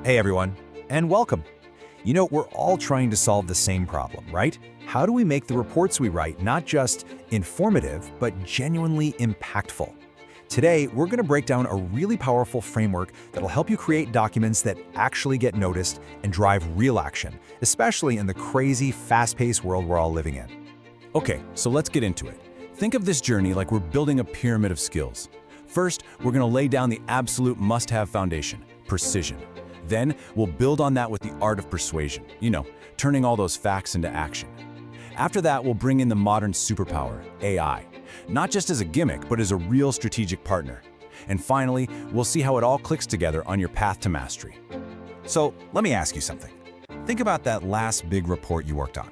Hey everyone, and welcome. We're all trying to solve the same problem, right? How do we make the reports we write not just informative, but genuinely impactful? Today, we're going to break down a really powerful framework that'll help you create documents that actually get noticed and drive real action, especially in the crazy, fast-paced world we're all living in. Okay, so let's get into it. Think of this journey like we're building a pyramid of skills. First, we're going to lay down the absolute must-have foundation, precision. Then, we'll build on that with the art of persuasion, turning all those facts into action. After that, we'll bring in the modern superpower, AI, not just as a gimmick, but as a real strategic partner. And finally, we'll see how it all clicks together on your path to mastery. So let me ask you something. Think about that last big report you worked on.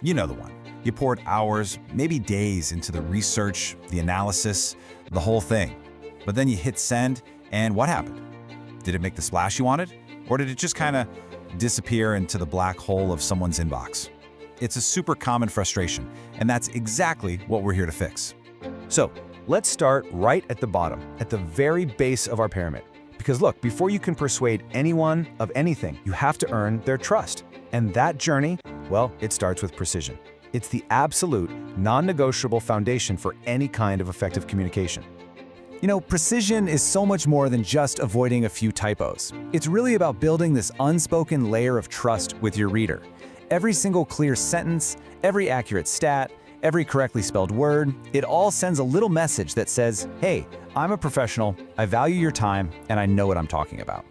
You know the one. You poured hours, maybe days into the research, the analysis, the whole thing. But then you hit send, and what happened? Did it make the splash you wanted? Or did it just kind of disappear into the black hole of someone's inbox? It's a super common frustration, and that's exactly what we're here to fix. So let's start right at the bottom, at the very base of our pyramid. Because look, before you can persuade anyone of anything, you have to earn their trust. And that journey, well, it starts with precision. It's the absolute, non-negotiable foundation for any kind of effective communication. Precision is so much more than just avoiding a few typos. It's really about building this unspoken layer of trust with your reader. Every single clear sentence, every accurate stat, every correctly spelled word, it all sends a little message that says, hey, I'm a professional, I value your time, and I know what I'm talking about.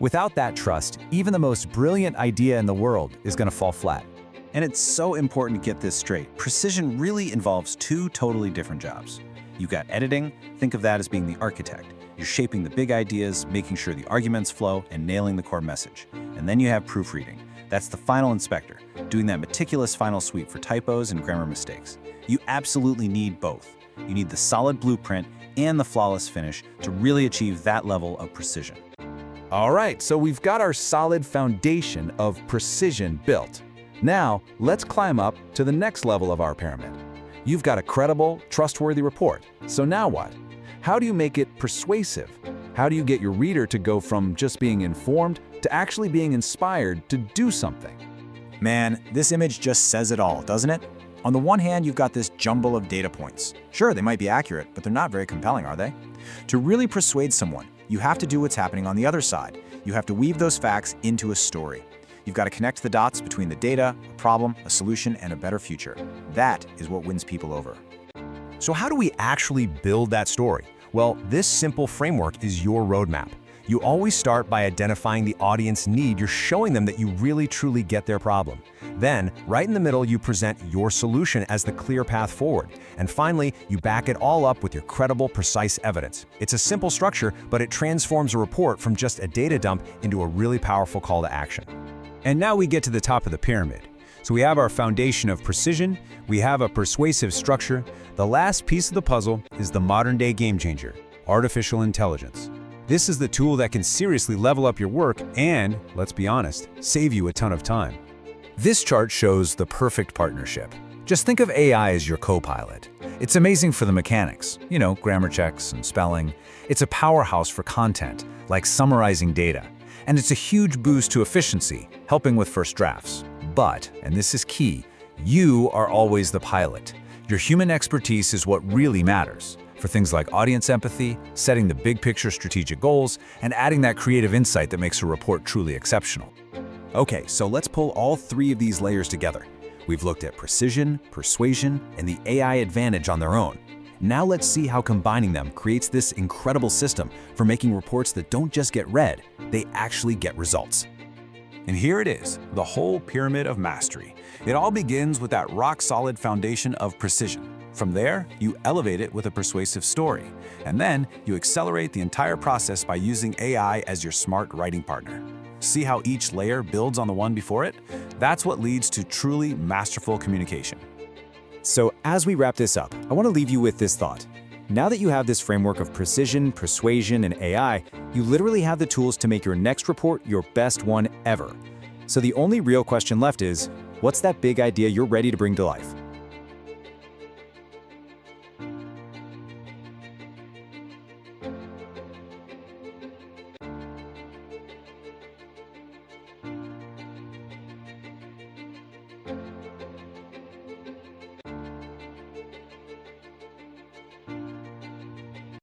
Without that trust, even the most brilliant idea in the world is going to fall flat. And it's so important to get this straight. Precision really involves two totally different jobs. You've got editing. Think of that as being the architect. You're shaping the big ideas, making sure the arguments flow, and nailing the core message. And then you have proofreading. That's the final inspector, doing that meticulous final sweep for typos and grammar mistakes. You absolutely need both. You need the solid blueprint and the flawless finish to really achieve that level of precision. All right, so we've got our solid foundation of precision built. Now, let's climb up to the next level of our pyramid. You've got a credible, trustworthy report. So now what? How do you make it persuasive? How do you get your reader to go from just being informed to actually being inspired to do something? Man, this image just says it all, doesn't it? On the one hand, you've got this jumble of data points. Sure, they might be accurate, but they're not very compelling, are they? To really persuade someone, you have to do what's happening on the other side. You have to weave those facts into a story. You've got to connect the dots between the data, a problem, a solution, and a better future. That is what wins people over. So how do we actually build that story? Well, this simple framework is your roadmap. You always start by identifying the audience need. You're showing them that you really truly get their problem. Then, right in the middle, you present your solution as the clear path forward. And finally, you back it all up with your credible, precise evidence. It's a simple structure, but it transforms a report from just a data dump into a really powerful call to action. And now we get to the top of the pyramid. So we have our foundation of precision, we have a persuasive structure. The last piece of the puzzle is the modern-day game changer, artificial intelligence. This is the tool that can seriously level up your work and, let's be honest, save you a ton of time. This chart shows the perfect partnership. Just think of AI as your co-pilot. It's amazing for the mechanics, grammar checks and spelling. It's a powerhouse for content, like summarizing data. And it's a huge boost to efficiency, helping with first drafts. But, and this is key, you are always the pilot. Your human expertise is what really matters for things like audience empathy, setting the big picture strategic goals, and adding that creative insight that makes a report truly exceptional. Okay, so let's pull all three of these layers together. We've looked at precision, persuasion, and the AI advantage on their own. Now let's see how combining them creates this incredible system for making reports that don't just get read, they actually get results. And here it is, the whole pyramid of mastery. It all begins with that rock-solid foundation of precision. From there, you elevate it with a persuasive story. And then you accelerate the entire process by using AI as your smart writing partner. See how each layer builds on the one before it? That's what leads to truly masterful communication. So as we wrap this up, I want to leave you with this thought. Now that you have this framework of precision, persuasion, and AI, you literally have the tools to make your next report your best one ever. So the only real question left is, what's that big idea you're ready to bring to life?